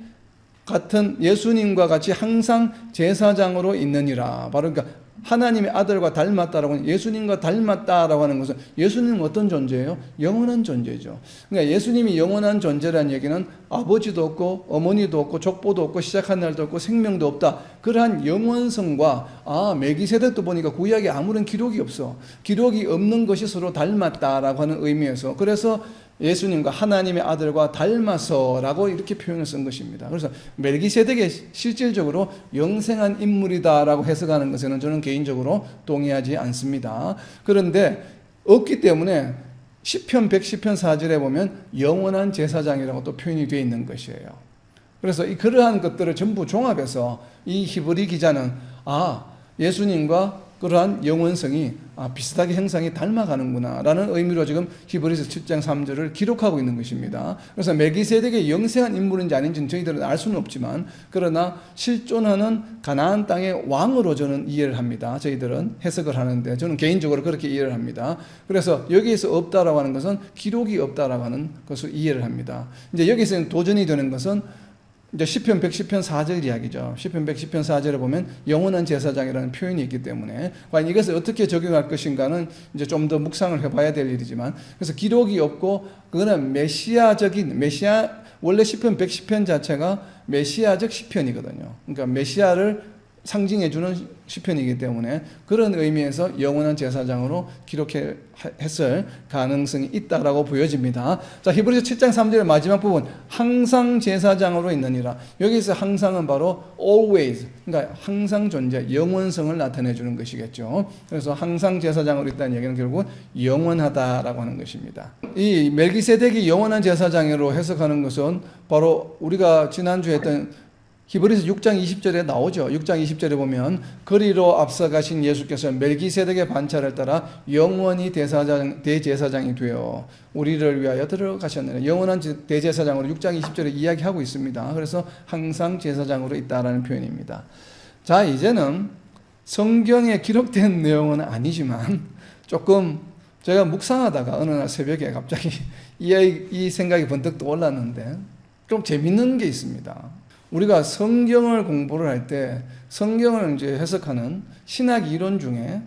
항상 제사장으로 있느니라. 바로 그러니까 하나님의 아들과 닮았다라고 하는, 예수님과 닮았다라고 하는 것은 예수님은 어떤 존재예요? 영원한 존재죠. 그러니까 예수님이 영원한 존재라는 얘기는 아버지도 없고 어머니도 없고 족보도 없고 시작한 날도 없고 생명도 없다. 그러한 영원성과 멜기세덱도 보니까 구약에 아무런 기록이 없어. 기록이 없는 것이 서로 닮았다라고 하는 의미에서, 그래서 예수님과 하나님의 아들과 닮아서라고 이렇게 표현을 쓴 것입니다. 그래서 멜기세덱이 실질적으로 영생한 인물이다라고 해석하는 것에는 저는 개인적으로 동의하지 않습니다. 그런데 없기 때문에 시편 110편 4절에 보면 영원한 제사장이라고 또 표현이 되어 있는 것이에요. 그래서 그러한 것들을 전부 종합해서 이 히브리 기자는 예수님과 그러한 영원성이 비슷하게 형상이 닮아가는구나 라는 의미로 지금 히브리서 7장 3절을 기록하고 있는 것입니다. 그래서 멜기세덱의 영생한 인물인지 아닌지는 저희들은 알 수는 없지만, 그러나 실존하는 가나안 땅의 왕으로 저는 이해를 합니다. 저희들은 해석을 하는데 저는 개인적으로 그렇게 이해를 합니다. 그래서 여기에서 없다라고 하는 것은 기록이 없다라고 하는 것을 이해를 합니다. 이제 여기서 도전이 되는 것은 이제 시편 110편 4절 이야기죠. 시편 110편 4절에 보면 영원한 제사장이라는 표현이 있기 때문에 과연 이것을 어떻게 적용할 것인가는 이제 좀 더 묵상을 해봐야 될 일이지만, 그래서 기록이 없고 그거는 원래 시편 110편 자체가 메시아적 시편이거든요. 그러니까 메시아를 상징해주는 시편이기 때문에 그런 의미에서 영원한 제사장으로 기록했을 가능성이 있다라고 보여집니다. 자, 히브리서 7장 3절의 마지막 부분, 항상 제사장으로 있느니라. 여기서 항상은 바로 always, 그러니까 항상 존재, 영원성을 나타내 주는 것이겠죠. 그래서 항상 제사장으로 있다는 얘기는 결국 영원하다라고 하는 것입니다. 이 멜기세덱이 영원한 제사장으로 해석하는 것은 바로 우리가 지난주에 했던 히브리서 6장 20절에 나오죠. 6장 20절에 보면 거리로 앞서가신 예수께서 멜기세덱의 반차를 따라 영원히 대제사장이 되어 우리를 위하여 들어가셨느니라. 영원한 대제사장으로 6장 20절에 이야기하고 있습니다. 그래서 항상 제사장으로 있다라는 표현입니다. 자, 이제는 성경에 기록된 내용은 아니지만 조금 제가 묵상하다가 어느 날 새벽에 갑자기 이 생각이 번뜩 떠올랐는데 좀 재밌는 게 있습니다. 우리가 성경을 공부를 할 때 성경을 이제 해석하는 신학 이론 중에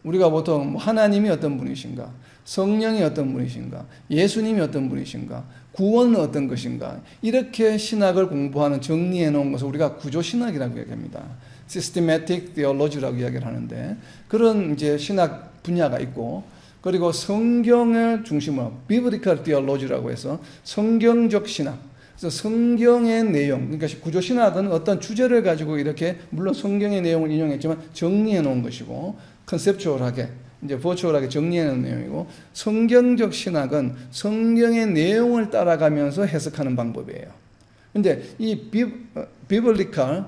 우리가 보통 하나님이 어떤 분이신가, 성령이 어떤 분이신가, 예수님이 어떤 분이신가, 구원은 어떤 것인가, 이렇게 신학을 공부하는 정리해 놓은 것을 우리가 구조신학이라고 얘기합니다. Systematic Theology라고 이야기를 하는데, 그런 이제 신학 분야가 있고, 그리고 성경을 중심으로 Biblical Theology라고 해서 성경적 신학, 그래서 성경의 내용, 그러니까 구조신학은 어떤 주제를 가지고 이렇게 물론 성경의 내용을 인용했지만 정리해 놓은 것이고, 컨셉추얼하게 이제 버추얼하게 정리해 놓은 내용이고, 성경적 신학은 성경의 내용을 따라가면서 해석하는 방법이에요. 근데 이 비블리컬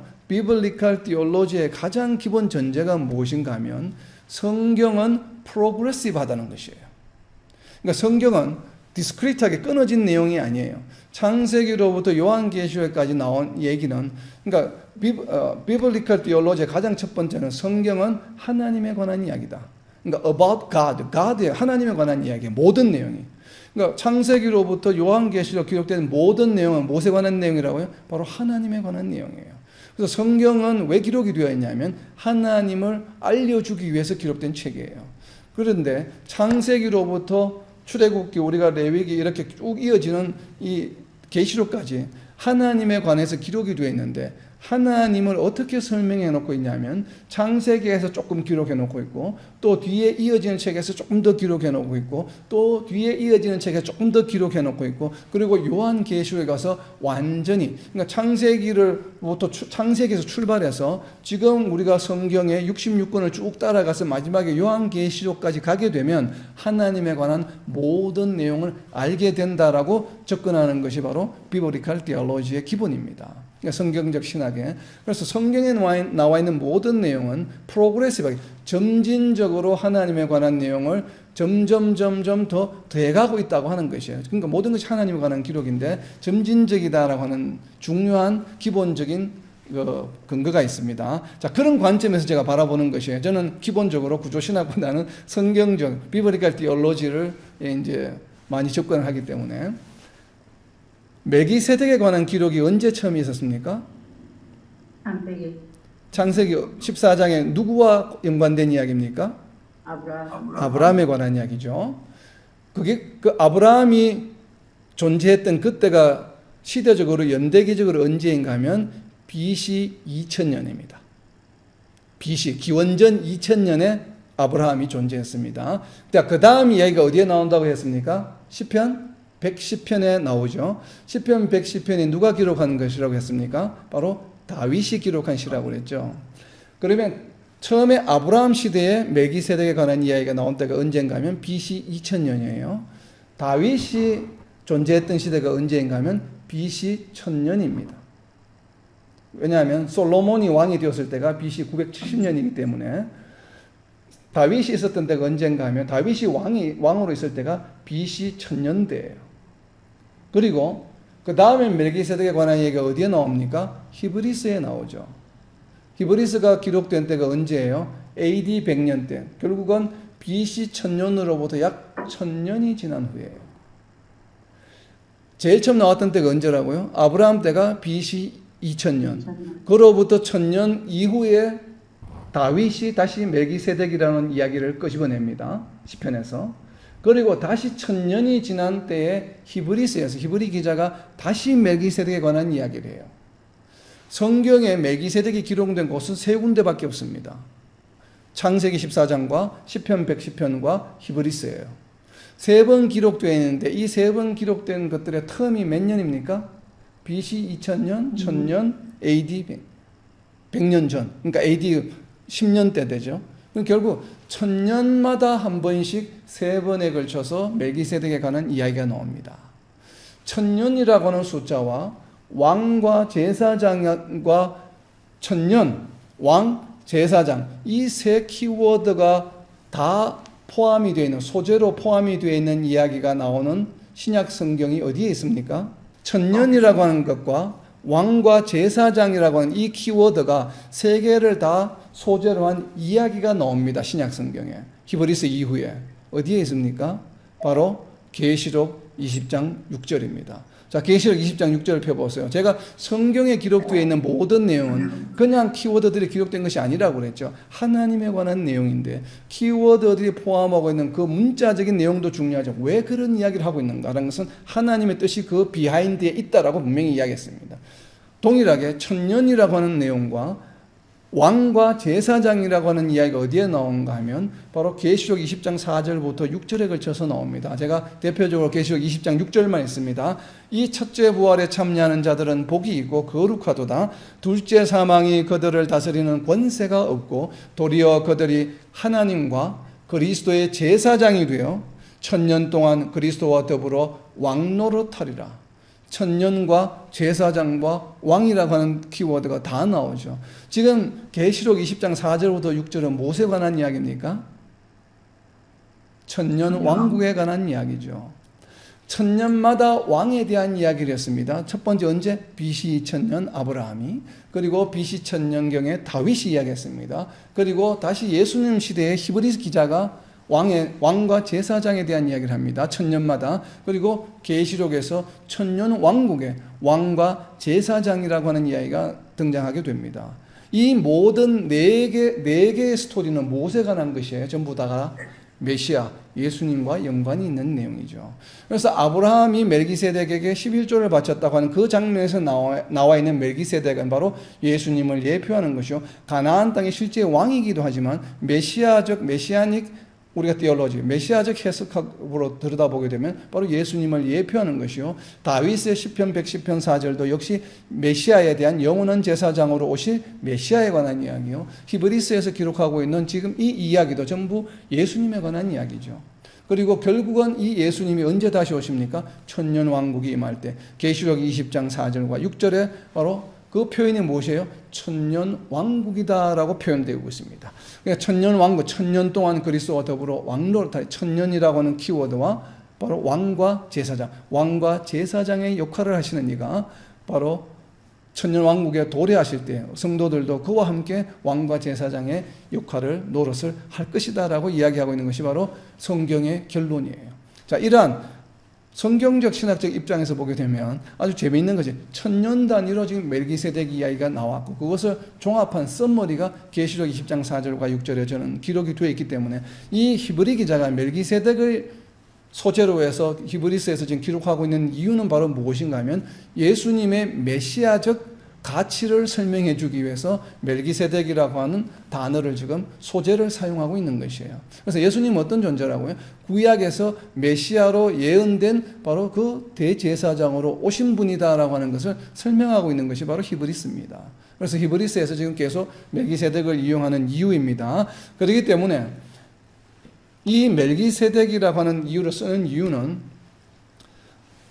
티올로지의 가장 기본 전제가 무엇인가 하면 성경은 프로그레시브하다는 것이에요. 그러니까 성경은 디스크리트하게 끊어진 내용이 아니에요. 창세기로부터 요한계시록까지 나온 얘기는, 그러니까 비블리컬 디올로지의 가장 첫 번째는 성경은 하나님에 관한 이야기다. 그러니까 about God의 하나님에 관한 이야기, 모든 내용이. 그러니까 창세기로부터 요한계시록 기록된 모든 내용은 무엇에 관한 내용이라고요? 바로 하나님에 관한 내용이에요. 그래서 성경은 왜 기록이 되어 있냐면 하나님을 알려주기 위해서 기록된 책이에요. 그런데 창세기로부터 출애굽기, 우리가 레위기 이렇게 쭉 이어지는 이 계시록까지 하나님에 관해서 기록이 되어 있는데, 하나님을 어떻게 설명해 놓고 있냐면 창세기에서 조금 기록해 놓고 있고, 또 뒤에 이어지는 책에서 조금 더 기록해 놓고 있고, 또 뒤에 이어지는 책에 조금 더 기록해 놓고 있고, 그리고 요한계시록에 가서 완전히, 그러니까 창세기에서 출발해서 지금 우리가 성경의 66권을 쭉 따라가서 마지막에 요한계시록까지 가게 되면 하나님에 관한 모든 내용을 알게 된다라고 접근하는 것이 바로 비블리컬 디올로지의 기본입니다. 성경적 신학에. 그래서 성경에 나와 있는 모든 내용은 프로그레시브하게 점진적으로 하나님에 관한 내용을 점점 더 더해가고 있다고 하는 것이에요. 그러니까 모든 것이 하나님에 관한 기록인데 점진적이다라고 하는 중요한 기본적인 근거가 있습니다. 자, 그런 관점에서 제가 바라보는 것이에요. 저는 기본적으로 구조신학보다는 성경적 비블리컬 디올로지를 이제 많이 접근을 하기 때문에. 멜기세덱에 관한 기록이 언제 처음 있었습니까? 창세기 14장에 누구와 연관된 이야기입니까? 아브라함에 관한 이야기죠. 그게 그 아브라함이 존재했던 그때가 시대적으로 연대기적으로 언제인가 하면 BC 2000년입니다. BC 기원전 2000년에 아브라함이 존재했습니다. 그 다음 이야기가 어디에 나온다고 했습니까? 시편 110편에 나오죠. 시편 110편이 누가 기록한 것이라고 했습니까? 바로 다윗이 기록한 시라고 그랬죠. 그러면 처음에 아브라함 시대에 멜기세덱에 관한 이야기가 나온 때가 언젠가 하면 BC 2000년이에요. 다윗이 존재했던 시대가 언제인가 하면 BC 1000년입니다. 왜냐하면 솔로몬이 왕이 되었을 때가 BC 970년이기 때문에 다윗이 있었던 때가 언젠가 하면 다윗이 왕으로 있을 때가 BC 1000년대예요. 그리고 그 다음에 멜기세덱에 관한 얘기가 어디에 나옵니까? 히브리서에 나오죠. 히브리서가 기록된 때가 언제예요? AD 100년 때. 결국은 BC 1000년으로부터 약 1000년이 지난 후에요. 제일 처음 나왔던 때가 언제라고요? 아브라함 때가 BC 2000년. 그로부터 1000년 이후에 다윗이 다시 멜기세덱이라는 이야기를 끄집어냅니다. 시편에서. 그리고 다시 1000년이 지난 때에 히브리서에서 히브리 기자가 다시 멜기세덱에 관한 이야기를 해요. 성경에 멜기세덱이 기록된 곳은 세 군데밖에 없습니다. 창세기 14장과 시편 110편과 히브리서예요. 세 번 기록되어 있는데 이 세 번 기록된 것들의 텀이 몇 년입니까? BC 2000년, 1000년, AD 100년 전. 그러니까 AD 10년대 되죠. 결국 1000년마다 한 번씩 세 번에 걸쳐서 멜기세덱에 관한 이야기가 나옵니다. 1000년이라고 하는 숫자와 왕과 제사장과 1000년, 왕, 제사장 이 세 키워드가 다 포함이 되어 있는, 소재로 포함이 되어 있는 이야기가 나오는 신약 성경이 어디에 있습니까? 1000년이라고 하는 것과 왕과 제사장이라고 하는 이 키워드가 세 개를 다 소재로 한 이야기가 나옵니다. 신약 성경에. 히브리서 이후에. 어디에 있습니까? 바로 계시록 20장 6절입니다. 자, 계시록 20장 6절을 펴보세요. 제가 성경에 기록되어 있는 모든 내용은 그냥 키워드들이 기록된 것이 아니라고 그랬죠. 하나님에 관한 내용인데 키워드들이 포함하고 있는 그 문자적인 내용도 중요하죠. 왜 그런 이야기를 하고 있는가라는 것은 하나님의 뜻이 그 비하인드에 있다라고 분명히 이야기했습니다. 동일하게 1000년이라고 하는 내용과 왕과 제사장이라고 하는 이야기가 어디에 나오는가 하면 바로 계시록 20장 4절부터 6절에 걸쳐서 나옵니다. 제가 대표적으로 계시록 20장 6절만 있습니다. 이 첫째 부활에 참여하는 자들은 복이 있고 거룩하도다. 둘째 사망이 그들을 다스리는 권세가 없고 도리어 그들이 하나님과 그리스도의 제사장이 되어 1000년 동안 그리스도와 더불어 왕노릇하리라. 1000년과 제사장과 왕이라고 하는 키워드가 다 나오죠. 지금 계시록 20장 4절부터 6절은 무엇에 관한 이야기입니까? 1000년 왕국에 관한 이야기죠. 천년마다 왕에 대한 이야기를 했습니다. 첫 번째 언제? BC 2000년 아브라함이, 그리고 BC 1000년경에 다윗이 이야기했습니다. 그리고 다시 예수님 시대의 히브리서 기자가 왕과 제사장에 대한 이야기를 합니다. 천년마다. 그리고 계시록에서 천년 왕국의 왕과 제사장이라고 하는 이야기가 등장하게 됩니다. 이 모든 네 개의 스토리는 무엇에 관한 것이에요? 전부 다가 메시아, 예수님과 연관이 있는 내용이죠. 그래서 아브라함이 멜기세덱에게 11조를 바쳤다고 하는 그 장면에서 나와 있는 멜기세덱은 바로 예수님을 예표하는 것이요, 가나안 땅의 실제 왕이기도 하지만 메시아닉 우리가 테올로지, 메시아적 해석으로 들여다보게 되면 바로 예수님을 예표하는 것이요, 다윗의 시편 110편 4절도 역시 메시아에 대한 영원한 제사장으로 오실 메시아에 관한 이야기요, 히브리서에서 기록하고 있는 지금 이 이야기도 전부 예수님에 관한 이야기죠. 그리고 결국은 이 예수님이 언제 다시 오십니까? 천년 왕국이 임할 때, 계시록 20장 4절과 6절에 바로 그 표현이 무엇이에요? 천년 왕국이다라고 표현되고 있습니다. 그러니까 천년 왕국, 천년 동안 그리스도와 더불어 왕노릇할, 천년이라고 하는 키워드와 바로 왕과 제사장의 역할을 하시는 이가 바로 천년 왕국에 도래하실 때 성도들도 그와 함께 왕과 제사장의 역할을, 노릇을 할 것이다라고 이야기하고 있는 것이 바로 성경의 결론이에요. 자, 이러한 성경적 신학적 입장에서 보게 되면 아주 재미있는 것이 천년 단위로 지금 멜기세덱 이야기가 나왔고, 그것을 종합한 썸머리가 계시록 20장 4절과 6절에 저는 기록이 되어 있기 때문에 이 히브리 기자가 멜기세덱을 소재로 해서 히브리서에서 지금 기록하고 있는 이유는 바로 무엇인가 하면 예수님의 메시아적 가치를 설명해 주기 위해서 멜기세덱이라고 하는 단어를 지금 소재를 사용하고 있는 것이에요. 그래서 예수님은 어떤 존재라고요? 구약에서 메시아로 예언된 바로 그 대제사장으로 오신 분이다라고 하는 것을 설명하고 있는 것이 바로 히브리서입니다. 그래서 히브리서에서 지금 계속 멜기세덱을 이용하는 이유입니다. 그렇기 때문에 이 멜기세덱이라고 하는 이유를 쓰는 이유는,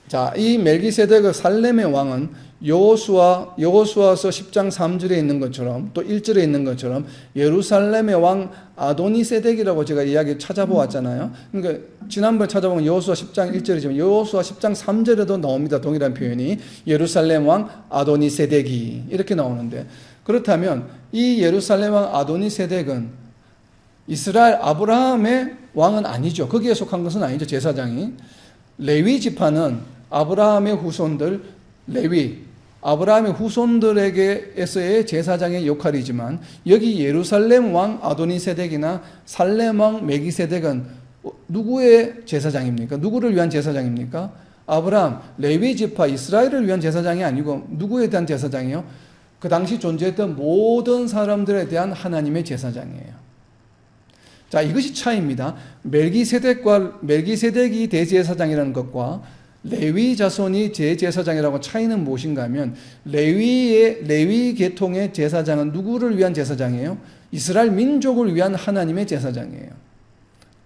자, 이 멜기세덱의 살렘의 왕은 여호수아서 10장 3절에 있는 것처럼 또 1절에 있는 것처럼 예루살렘의 왕 아도니세덱이라고 제가 이야기 찾아보았잖아요. 그러니까 지난번에 찾아보면 여호수아 10장 1절이지만 여호수아 10장 3절에도 나옵니다. 동일한 표현이 예루살렘 왕 아도니세덱이 이렇게 나오는데, 그렇다면 이 예루살렘 왕 아도니세덱은 이스라엘 아브라함의 왕은 아니죠. 거기에 속한 것은 아니죠. 제사장이. 레위 지파는 아브라함의 후손들, 아브라함의 후손들에게서의 제사장의 역할이지만, 여기 예루살렘 왕 아도니세덱이나 살렘 왕 멜기세덱은 누구의 제사장입니까? 누구를 위한 제사장입니까? 아브라함, 레위 지파, 이스라엘을 위한 제사장이 아니고 누구에 대한 제사장이요? 그 당시 존재했던 모든 사람들에 대한 하나님의 제사장이에요. 자, 이것이 차이입니다. 멜기세덱이 대제사장이라는 것과 레위 자손이 제사장이라고 차이는 무엇인가 하면, 레위 계통의 제사장은 누구를 위한 제사장이에요? 이스라엘 민족을 위한 하나님의 제사장이에요.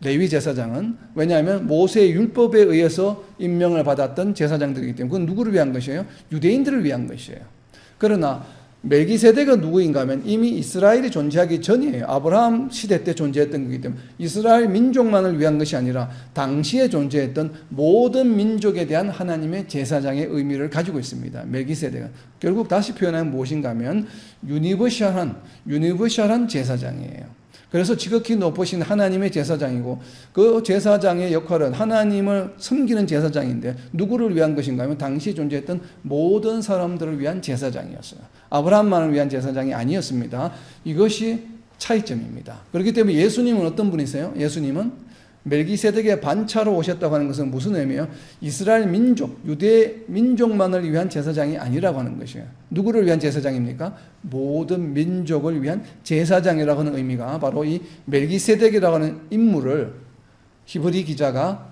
레위 제사장은, 왜냐하면 모세의 율법에 의해서 임명을 받았던 제사장들이기 때문에 그건 누구를 위한 것이에요? 유대인들을 위한 것이에요. 그러나 멜기세덱은 누구인가 하면 이미 이스라엘이 존재하기 전이에요. 아브라함 시대 때 존재했던 거기 때문에 이스라엘 민족만을 위한 것이 아니라 당시에 존재했던 모든 민족에 대한 하나님의 제사장의 의미를 가지고 있습니다. 멜기세덱은 결국 다시 표현하면 무엇인가 하면 유니버셜한 제사장이에요. 그래서 지극히 높으신 하나님의 제사장이고, 그 제사장의 역할은 하나님을 섬기는 제사장인데 누구를 위한 것인가 하면 당시 존재했던 모든 사람들을 위한 제사장이었어요. 아브라함만을 위한 제사장이 아니었습니다. 이것이 차이점입니다. 그렇기 때문에 예수님은 어떤 분이세요? 예수님은 멜기세덱의 반차로 오셨다고 하는 것은 무슨 의미예요? 이스라엘 민족, 유대 민족만을 위한 제사장이 아니라고 하는 것이에요. 누구를 위한 제사장입니까? 모든 민족을 위한 제사장이라고 하는 의미가 바로 이 멜기세덱이라고 하는 인물을 히브리 기자가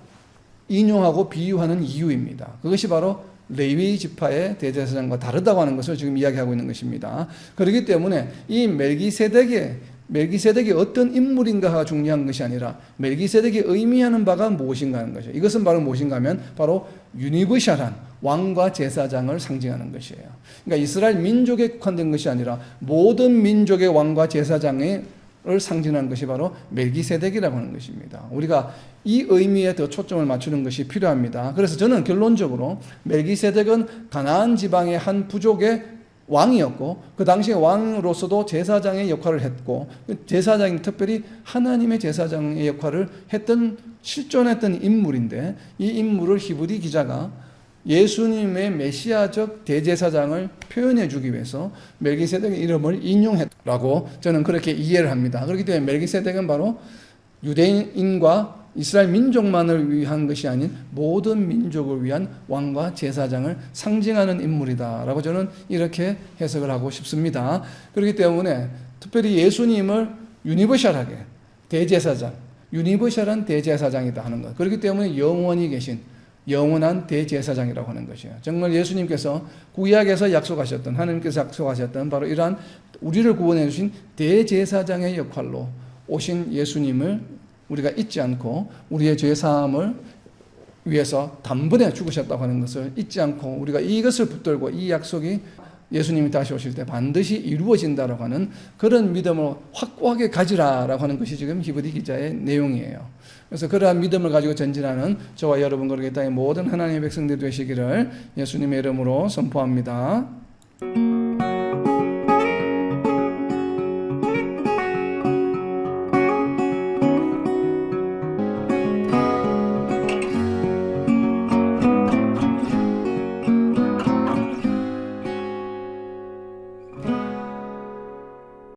인용하고 비유하는 이유입니다. 그것이 바로 레위 지파의 대제사장과 다르다고 하는 것을 지금 이야기하고 있는 것입니다. 그렇기 때문에 이 멜기세덱이 어떤 인물인가가 중요한 것이 아니라 멜기세덱이 의미하는 바가 무엇인가 하는 것이에요. 이것은 바로 무엇인가 하면 바로 유니버셜한 왕과 제사장을 상징하는 것이에요. 그러니까 이스라엘 민족에 국한된 것이 아니라 모든 민족의 왕과 제사장의 상징하는 것이 바로 멜기세덱이라고 하는 것입니다. 우리가 이 의미에 더 초점을 맞추는 것이 필요합니다. 그래서 저는 결론적으로 멜기세덱은 가나안 지방의 한 부족의 왕이었고 그 당시에 왕으로서도 제사장의 역할을 했고 제사장이 특별히 하나님의 제사장의 역할을 실존했던 인물인데 이 인물을 히브리 기자가 예수님의 메시아적 대제사장을 표현해 주기 위해서 멜기세덱의 이름을 인용했라고 저는 그렇게 이해를 합니다. 그렇기 때문에 멜기세덱은 바로 유대인과 이스라엘 민족만을 위한 것이 아닌 모든 민족을 위한 왕과 제사장을 상징하는 인물이다라고 저는 이렇게 해석을 하고 싶습니다. 그렇기 때문에 특별히 예수님을 유니버셜하게 대제사장, 유니버셜한 대제사장이다 하는 것. 그렇기 때문에 영원히 계신 영원한 대제사장이라고 하는 것이에요. 정말 예수님께서 구약에서 약속하셨던, 하나님께서 약속하셨던 바로 이러한 우리를 구원해 주신 대제사장의 역할로 오신 예수님을 우리가 잊지 않고 우리의 죄사함을 위해서 단번에 죽으셨다고 하는 것을 잊지 않고 우리가 이것을 붙들고 이 약속이 예수님이 다시 오실 때 반드시 이루어진다라고 하는 그런 믿음을 확고하게 가지라라고 하는 것이 지금 히브리 기자의 내용이에요. 그래서 그러한 믿음을 가지고 전진하는 저와 여러분 그렇게 땅의 모든 하나님의 백성들이 되시기를 예수님의 이름으로 선포합니다.